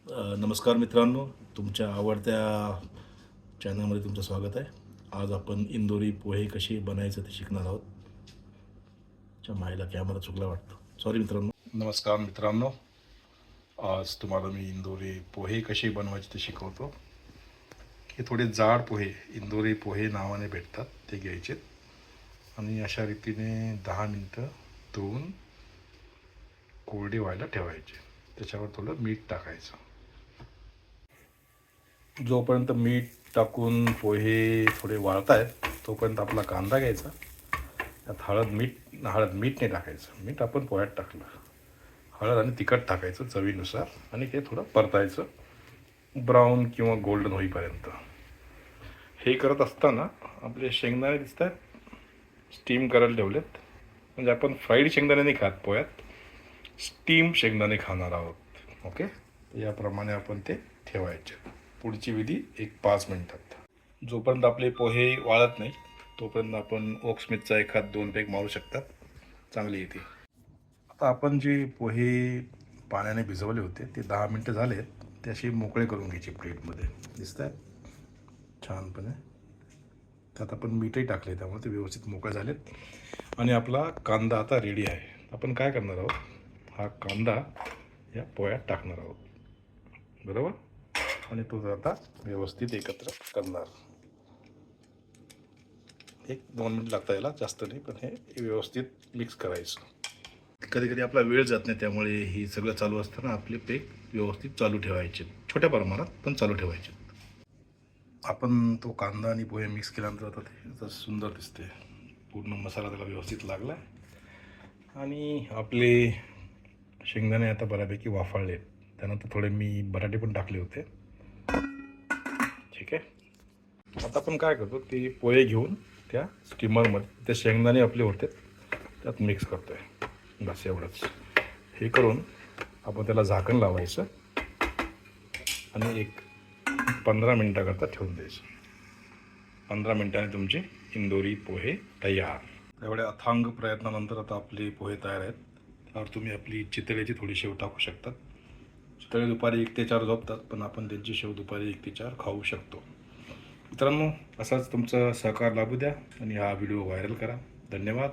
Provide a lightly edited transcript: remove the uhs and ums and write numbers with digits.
नमस्कार मित्रांनो, तुमच्या आवडत्या चॅनलमध्ये तुमचं स्वागत आहे. आज आपण इंदोरी पोहे कशी बनायचं ते शिकणार आहोत. च्या माईला कॅमेरा चुकला वाटतं, सॉरी मित्रांनो. नमस्कार मित्रांनो, आज तुम्हाला मी इंदोरी पोहे कशी बनवायचे ते शिकवतो. हे थोडे जाड पोहे, इंदोरी पोहे नावाने भेटतात, ते घ्यायचे आणि अशा रीतीने 10 मिनटं धुवून कोरडे व्हायला ठेवायचे. त्याच्यावर थोडं मीठ टाकायचं. जोपर्यंत मीठ टाकून पोहे थोडे वाळत आहेत तोपर्यंत आपला कांदा घ्यायचा. त्यात हळद मीठ नाही टाकायचं, मीठ आपण पोह्यात टाकलं. हळद आणि तिखट टाकायचं चवीनुसार आणि ते थोडं परतायचं ब्राऊन किंवा गोल्डन होईपर्यंत. हे करत असताना आपले शेंगदाणे दिसत आहेत स्टीम करायला ठेवलेत. म्हणजे आपण फ्राईड शेंगदाणे नाही खात पोह्यात, स्टीम शेंगदाणे खाणार आहोत. ओके, याप्रमाणे आपण ते ठेवायचे. पुढची विधी 5 मिनिटात. जोपर्यंत आपले पोहे वाळत नाही तोपर्यंत आपण ओक्समिथचा 1-2 पेग मारू शकतात, चांगली येते. आता आपण जे पोहे पाण्याने भिजवले होते ते 10 मिनटं झालेत, ते असे मोकळे करून घ्यायचे प्लेटमध्ये. दिसत आहेत छानपणे. त्यात आपण मीठही टाकले त्यामुळे ते व्यवस्थित मोकळे झालेत. आणि आपला कांदा आता रेडी आहे. आपण काय करणार आहोत, हा कांदा या पोह्यात टाकणार आहोत, बरोबर. आणि तो आता व्यवस्थित एकत्र करणार. 1-2 मिनिट लागतात याला, जास्त नाही, पण हे व्यवस्थित मिक्स करायचं. कधी कधी आपला वेळ जात नाही, त्यामुळे ही सगळं चालू असताना आपले पेक व्यवस्थित चालू ठेवायचे, छोट्या प्रमाणात पण चालू ठेवायचे. आपण तो कांदा आणि पोहे मिक्स केल्यानंतर आता ते सुंदर दिसते. पूर्ण मसाला त्याला व्यवस्थित लागला आणि आपले शेंगदाणे आता बऱ्यापैकी वाफाळले. त्यानंतर थोडे मी बटाटे पण टाकले होते. ठीक आहे, आता आपण काय करतो, ते पोहे घेऊन त्या स्टीमरमध्ये ते शेंगदाणे आपले होते त्यात मिक्स करतो आहे, बस एवढंच. हे करून आपण त्याला झाकण लावायचं आणि 15 मिनटाकरता ठेवून द्यायचं. 15 मिनटाने तुमचे इंदोरी पोहे तयार. एवढ्या अथांग प्रयत्नानंतर आता आपले पोहे तयार आहेत. त्यावर तुम्ही आपली चितळेची थोडी शेव टाकू शकतात. चितळे दुपारी 1 ते 4 झोपतात, पण आपण त्यांची शेव दुपारी 1 ते 4 खाऊ शकतो. मित्रांनो, असाच तुमचं सहकार लाभू द्या आणि हा व्हिडिओ व्हायरल करा. धन्यवाद.